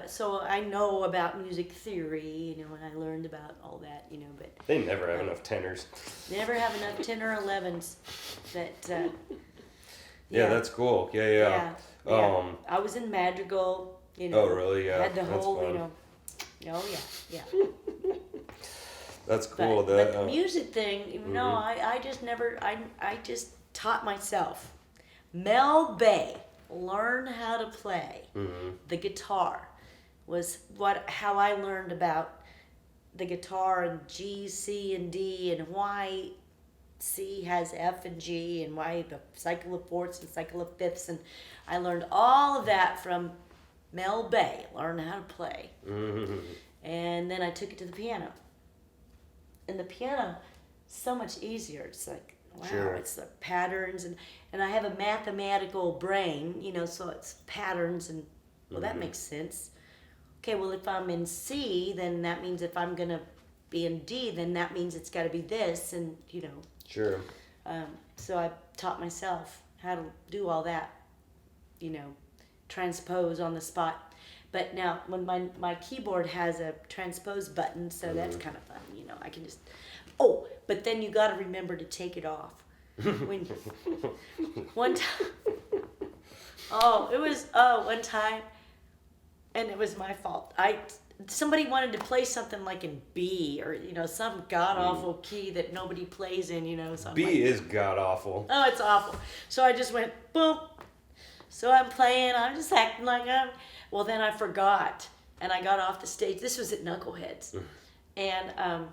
so I know about music theory, and I learned about all that, but they never have enough tenors. Never have enough 10 or 11s. That. Yeah, that's cool. Yeah. I was in madrigal. Oh really? Yeah. Had the that's whole, fun. Oh yeah. That's cool. But the music thing, no, Mm-hmm. I just never, I just taught myself. Mel Bay, learn how to play the guitar, was how I learned about the guitar and G, C, and D, and why C has F and G, and why the cycle of fourths and cycle of fifths, and I learned all of that from Mel Bay, learn how to play. And then I took it to the piano. And the piano, so much easier. It's like, wow, Sure. it's the patterns, and I have a mathematical brain, so it's patterns, and well, that makes sense. Okay, well, if I'm in C, then that means if I'm gonna be in D, then that means it's got to be this, and Sure. so I taught myself how to do all that, transpose on the spot. But now, when my keyboard has a transpose button, so that's kind of fun, I can just, but then you got to remember to take it off. When one time, one time, and it was my fault. Somebody wanted to play something like in B, or some god awful key that nobody plays in, so I'm B like, is god awful. oh, it's awful. So I just went boom. So I'm playing. I'm just acting like well, then I forgot, and I got off the stage. This was at Knuckleheads, and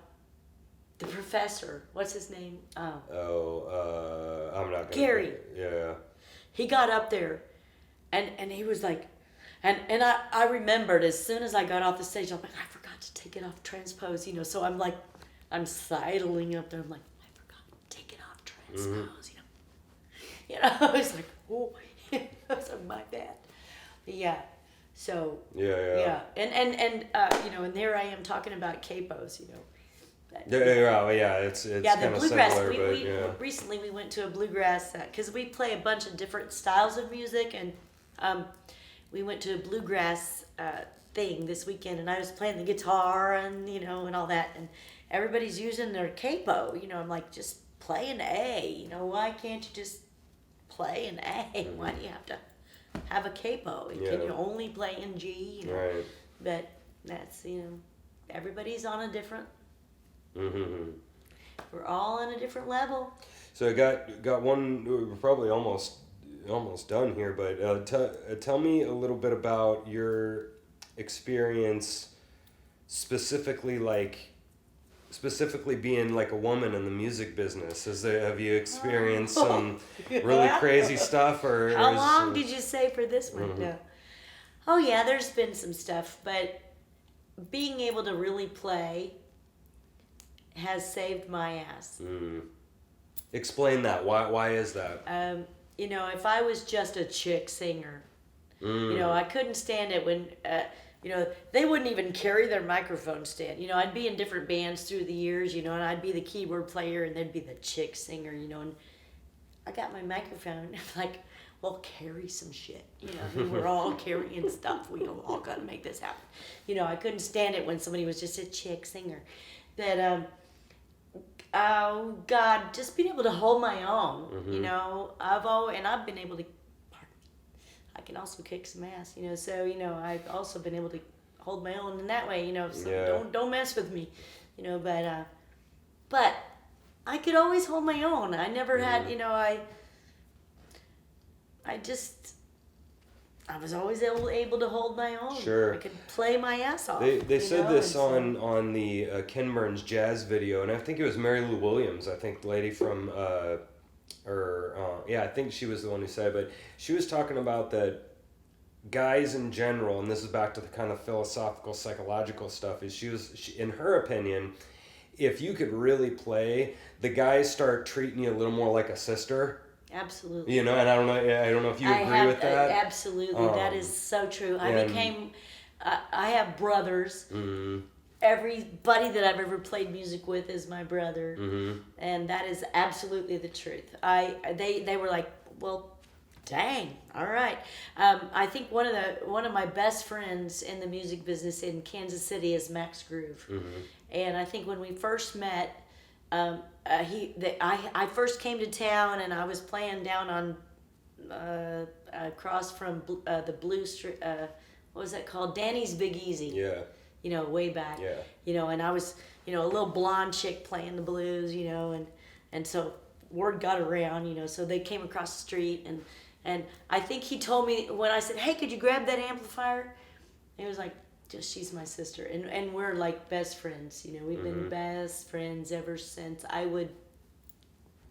the professor, what's his name? I'm not gonna. Gary. Yeah. He got up there, and he was like, and I remembered as soon as I got off the stage, I'm like, I forgot to take it off transpose, so I'm like, I'm sidling up there. I'm like, I forgot to take it off transpose, I was like, oh, I was like, my bad. Yeah. So. Yeah. And and there I am talking about capos, Yeah, it's the kind of bluegrass. similar, Recently we went to a bluegrass because we play a bunch of different styles of music, and we went to a bluegrass thing this weekend, and I was playing the guitar and and all that, and everybody's using their capo. I'm like, just play an A. Why can't you just play an A? Why do you have to have a capo? Yeah. Can you only play in G? Right. But that's everybody's on a different. We're all on a different level. So I got one. We're probably almost done here, but tell me a little bit about your experience, specifically being like a woman in the music business. Have you experienced some really crazy stuff, or how long did you say for this one? No. Oh yeah, there's been some stuff, but being able to really play has saved my ass. Explain that. Why is that? If I was just a chick singer, I couldn't stand it when, they wouldn't even carry their microphone stand. I'd be in different bands through the years, and I'd be the keyboard player and they'd be the chick singer, and I got my microphone. Like, well, carry some shit. We're all carrying stuff. We all got to make this happen. I couldn't stand it when somebody was just a chick singer. But, oh God, just being able to hold my own, I've been able to, I can also kick some ass, so, I've also been able to hold my own in that way, so don't mess with me, but I could always hold my own. I never had, I was always able to hold my own. Sure. I could play my ass off. They said this on the Ken Burns jazz video, and I think it was Mary Lou Williams. I think the lady from, I think she was the one who said it, but she was talking about that guys in general, and this is back to the kind of philosophical, psychological stuff, is in her opinion, if you could really play, the guys start treating you a little more like a sister. Absolutely. And I don't know if you agree with that. Absolutely. That is so true. I have brothers. Mm-hmm. Everybody that I've ever played music with is my brother. Mm-hmm. And that is absolutely the truth. They were like, well, dang, all right. I think one of my best friends in the music business in Kansas City is Max Groove. Mm-hmm. And I think when we first met, I first came to town and I was playing down on across from the Blue Street. What was that called? Danny's Big Easy. Yeah. way back. Yeah. And I was, a little blonde chick playing the blues, and so word got around, so they came across the street, and I think he told me when I said, hey, could you grab that amplifier? And he was like, just, she's my sister. And we're like best friends, we've been best friends ever since I would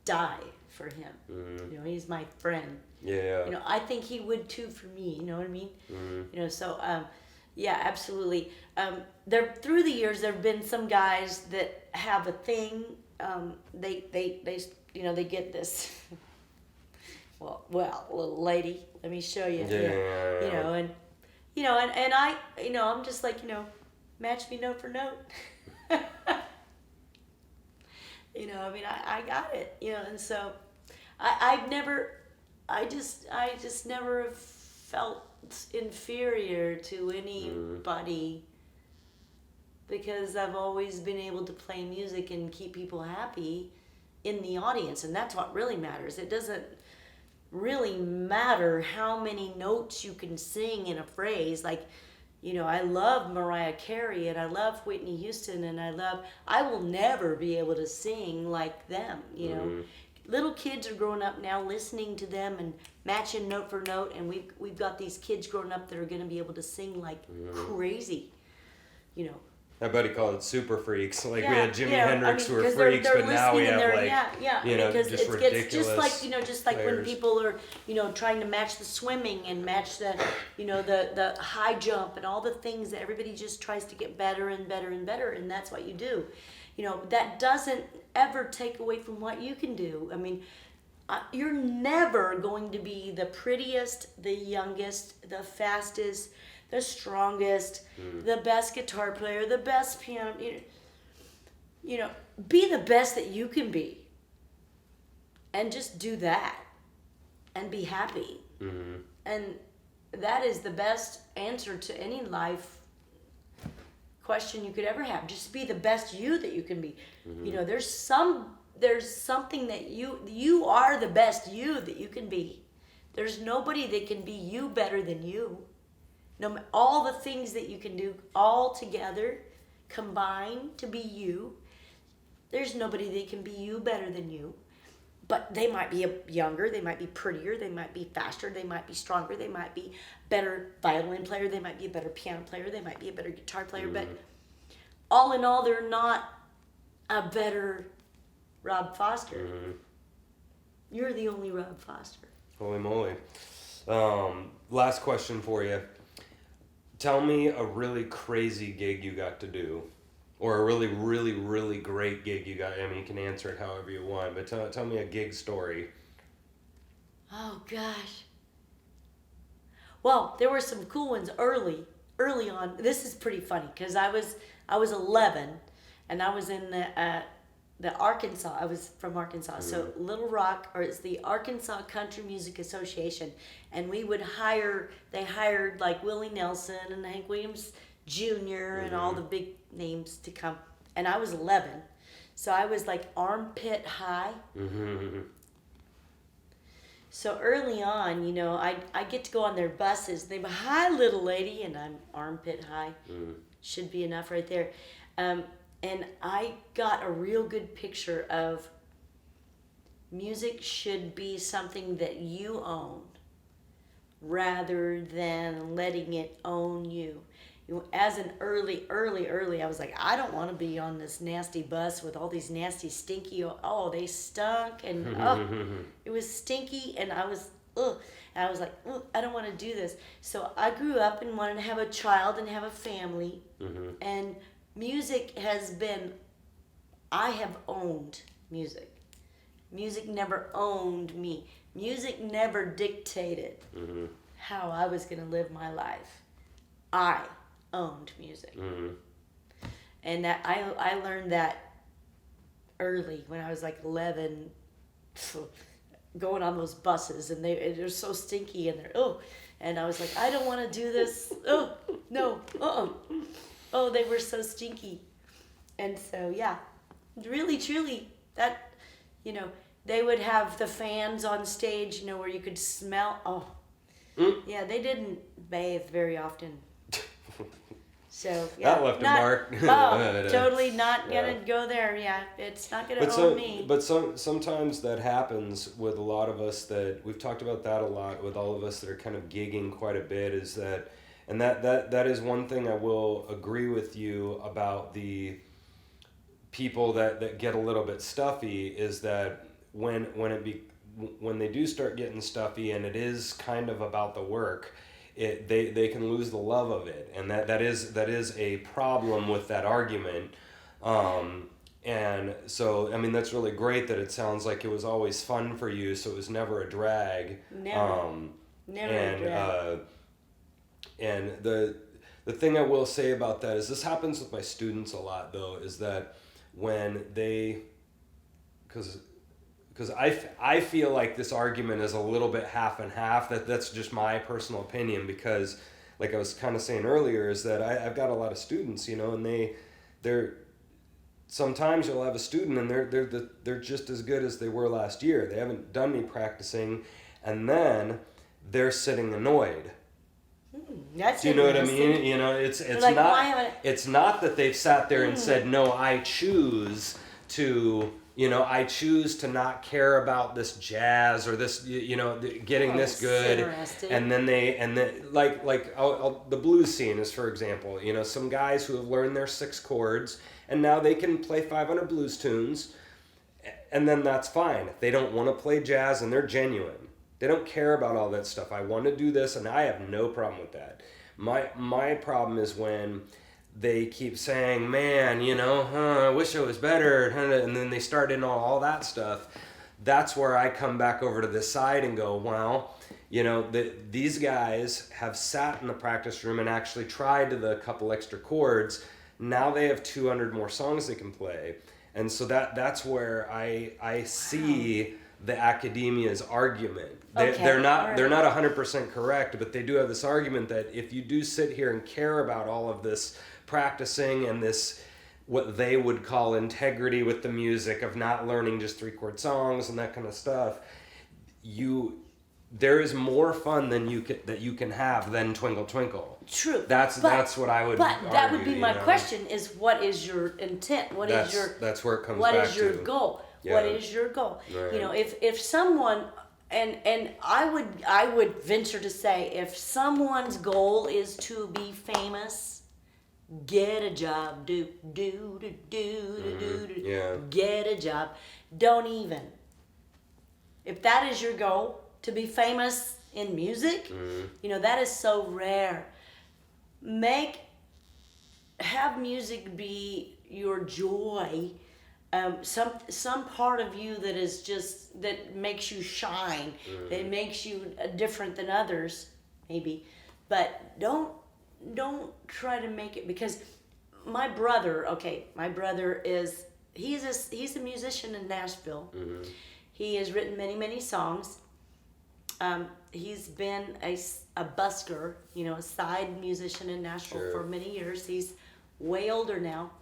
die for him. He's my friend. Yeah. I think he would too for me, you know what I mean? So, yeah, absolutely. There, through the years, there have been some guys that have a thing, they get this, well, little lady, let me show you. Yeah. And I, I'm just like, match me note for note. I got it, and so I just never have felt inferior to anybody because I've always been able to play music and keep people happy in the audience, and that's what really matters. It doesn't really matter how many notes you can sing in a phrase. Like, I love Mariah Carey and I love Whitney Houston and I will never be able to sing like them, Little kids are growing up now listening to them and matching note for note, and we've got these kids growing up that are going to be able to sing like crazy, My buddy called it super freaks. Like we had Jimi Hendrix who were freaks, they're but now we have because just it's ridiculous. just like when people are trying to match the swimming and match the the high jump and all the things that everybody just tries to get better and better and better, and that's what you do. That doesn't ever take away from what you can do. I mean, you're never going to be the prettiest, the youngest, the fastest, the strongest, the best guitar player, the best piano. Be the best that you can be. And just do that. And be happy. And that is the best answer to any life question you could ever have. Just be the best you that you can be. There's something that you are the best you that you can be. There's nobody that can be you better than you. All the things that you can do all together, combine to be you. There's nobody that can be you better than you. But they might be younger, they might be prettier, they might be faster, they might be stronger, they might be better violin player, they might be a better piano player, they might be a better guitar player, but all in all, they're not a better Rob Foster. You're the only Rob Foster. Holy moly. Last question for you. Tell me a really crazy gig you got to do. Or a really, really, really great gig you got. I mean, you can answer it however you want, but tell me a gig story. Oh, gosh. Well, there were some cool ones early on. This is pretty funny because I was 11 and I was in the Arkansas. I was from Arkansas. So Little Rock, or it's the Arkansas Country Music Association. And we would they hired like Willie Nelson and Hank Williams Jr. and all the big names to come. And I was 11. So I was like armpit high. So early on, I get to go on their buses. They go, hi, little lady, and I'm armpit high. Should be enough right there. And I got a real good picture of music should be something that you own rather than letting it own you. As an early, I was like, I don't want to be on this nasty bus with all these nasty, stinky, they stunk, and it was stinky, and I was, and I was like, I don't want to do this. So I grew up and wanted to have a child and have a family, and music has been, I have owned music. Music never owned me. Music never dictated how I was going to live my life. I owned music. And that I learned that early when I was like 11, going on those buses, and they're so stinky, and and I was like, I don't want to do this. No, they were so stinky. And so yeah, really truly that, they would have the fans on stage, where you could smell. Yeah, they didn't bathe very often. So yeah, that left a mark. Totally not gonna go there. Yeah, it's not gonna own me. But sometimes that happens with a lot of us. That we've talked about that a lot with all of us that are kind of gigging quite a bit. Is that, and that is one thing I will agree with you about the people that get a little bit stuffy. Is that when they do start getting stuffy and it is kind of about the work. They can lose the love of it, and that is a problem with that argument. And so, I mean, that's really great that it sounds like it was always fun for you, so it was never a drag. Never a drag. And the thing I will say about that is this happens with my students a lot, though, is that when they, because I feel like this argument is a little bit half and half. That's just my personal opinion, because like I was kind of saying earlier, is that I've got a lot of students, and they're sometimes you'll have a student and they're just as good as they were last year. They haven't done any practicing, and then they're sitting annoyed. That's Do you know what I mean? It's like, it's not that they've sat there and said, no, I choose to not care about this jazz or this, getting this good. And then the blues scene is, for example, some guys who have learned their 6 chords and now they can play 500 blues tunes, and then that's fine. If they don't want to play jazz and they're genuine, they don't care about all that stuff. I want to do this, and I have no problem with that. My problem is when they keep saying, man, I wish I was better, and then they start in all that stuff. That's where I come back over to this side and go, well, these guys have sat in the practice room and actually tried the couple extra chords. Now they have 200 more songs they can play. And so that's where I see the academia's argument. They're not 100% correct, but they do have this argument that if you do sit here and care about all of this practicing and this what they would call integrity with the music of not learning just 3-chord songs and that kind of stuff, there is more fun than you can have than Twinkle Twinkle. True. That's what I would argue. But that would be my question: is what is your intent? That's where it comes back to. What is your goal? Yeah. What is your goal? Right. If someone and I would venture to say, if someone's goal is to be famous, get a job. Yeah. Get a job. Don't even. If that is your goal, to be famous in music, that is so rare. Have music be your joy. Some part of you that makes you shine, that makes you different than others, maybe, but don't try to make it, because my brother is he's a musician in Nashville. He has written many songs. He's been a busker, a side musician in Nashville for many years. He's way older now.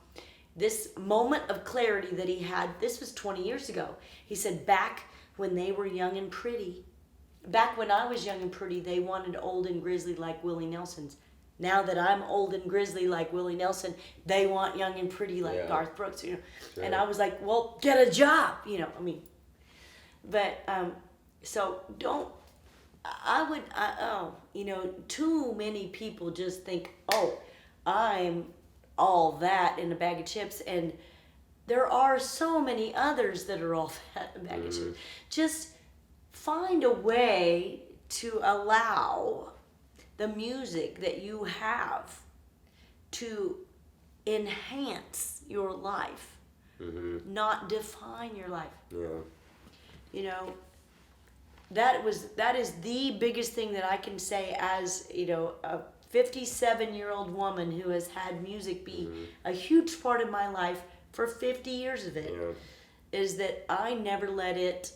This moment of clarity that he had, this was 20 years ago. He said, back when they were young and pretty, back when I was young and pretty, they wanted old and grizzly like Willie Nelson's. Now that I'm old and grizzly like Willie Nelson, they want young and pretty like Garth Brooks. Sure. And I was like, well, get a job, But so don't. Too many people just think, oh, I'm all that in a bag of chips, and there are so many others that are all that in a bag of chips. Just find a way to allow the music that you have to enhance your life, not define your life. That is the biggest thing that I can say as a 57-year-old woman who has had music be a huge part of my life for 50 years of it, is that I never let it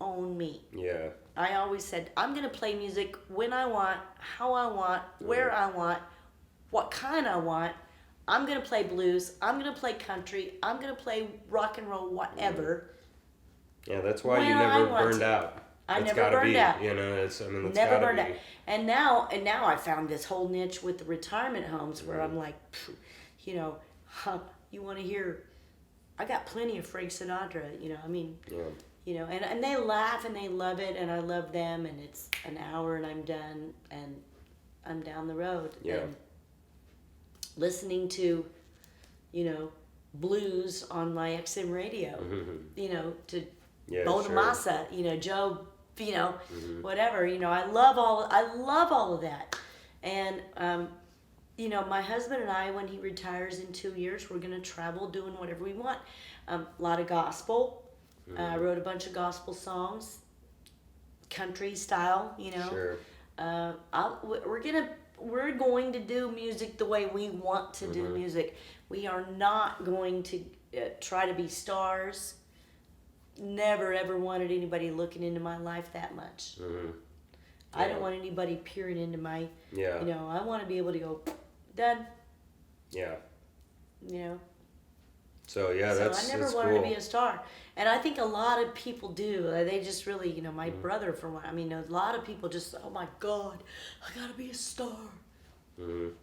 own me. Yeah. I always said, I'm going to play music when I want, how I want, where I want, what kind I want. I'm going to play blues. I'm going to play country. I'm going to play rock and roll, whatever. Yeah, that's why you never burned out. I it's never gotta burned be, out. you know, it's Never gotta burned be. out. And now I found this whole niche with the retirement homes where I'm like, you know, you want to hear? I got plenty of Frank Sinatra. You know, I mean, you know, and they laugh and they love it, and I love them, and it's an hour and I'm done and I'm down the road. Yeah. And listening to, you know, blues on my XM radio, you know, to Bonamassa, you know, Joe, you know, whatever, you know, I love all of that. And, you know, my husband and I, when he retires in 2 years, we're going to travel doing whatever we want. A lot of gospel. I wrote a bunch of gospel songs, country style, you know. Sure. We're going to do music the way we want to do music. We are not going to try to be stars. Never ever wanted anybody looking into my life that much. I don't want anybody peering into my, you know, I want to be able to go, done. Yeah. You know. So yeah, so I never wanted to be a star, and I think a lot of people do. They just really, you know, my brother for one. I mean, a lot of people just, oh my God, I gotta be a star. You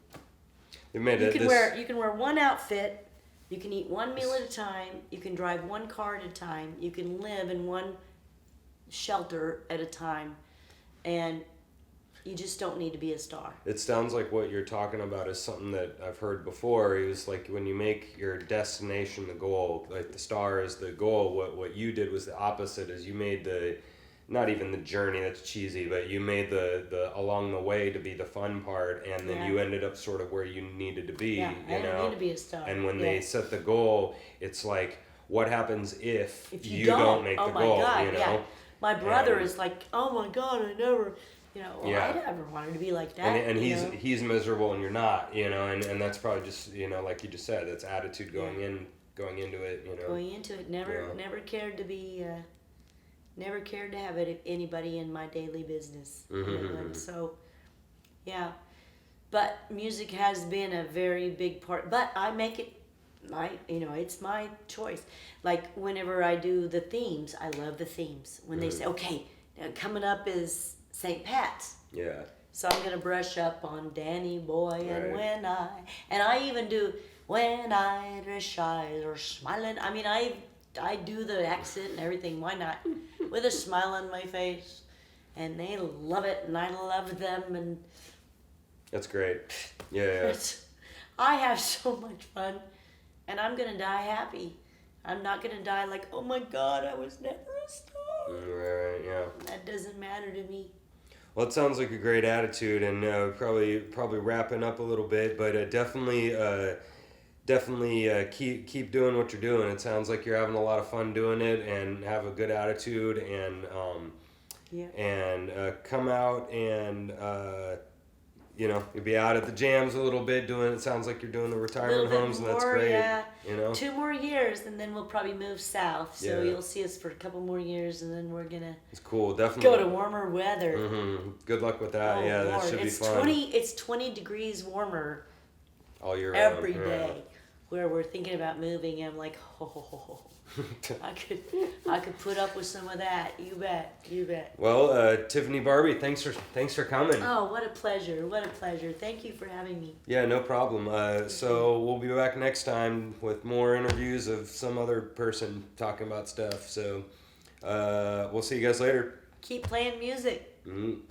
made you can wear one outfit. You can eat one meal at a time. You can drive one car at a time. You can live in one shelter at a time, and you just don't need to be a star. It sounds like what you're talking about is something that I've heard before. It was like when you make your destination the goal, like the star is the goal. What you did was the opposite. Is you made the, not even the journey, that's cheesy, but you made the along the way to be the fun part, and then you ended up sort of where you needed to be. Yeah, you I know? don't need to be a star. And when they set the goal, it's like, what happens if you don't make the goal? God, you know? yeah. My brother is like, oh my God, I never. You know, well, Yeah. I never wanted to be like that. And he's miserable and you're not, you know, and that's probably just, you know, like you just said, that's attitude going into it, you know. Going into it, never cared to be, never cared to have anybody in my daily business. You know? And so, yeah, but music has been a very big part. But I make it you know, it's my choice. Like whenever I do the themes, I love the themes. When they say, okay, now coming up is St. Pat's. Yeah. So I'm going to brush up on Danny Boy and I even do when I wish eyes are smiling. I mean, I do the accent and everything. Why not? With a smile on my face. And they love it and I love them. And that's great. Yeah. I have so much fun. And I'm going to die happy. I'm not going to die like, oh my God, I was never a star. Right, yeah. That doesn't matter to me. Well, it sounds like a great attitude, and probably wrapping up a little bit, but definitely keep doing what you're doing. It sounds like you're having a lot of fun doing it, and have a good attitude, and come out and you know, you'll be out at the jams a little bit doing. It sounds like you're doing the retirement homes, and that's great. Yeah. You know, 2 more years, and then we'll probably move south. So you'll see us for a couple more years, and then we're gonna. It's cool, definitely. Go to warmer weather. Good luck with that. Oh, that should be fun. It's 20 degrees warmer. All year every round. day. Where we're thinking about moving, and I'm like, I could put up with some of that. You bet. Well, Tiffany Barbee, thanks for coming. Oh, what a pleasure! Thank you for having me. Yeah, no problem. So we'll be back next time with more interviews of some other person talking about stuff. So we'll see you guys later. Keep playing music. Mm-hmm.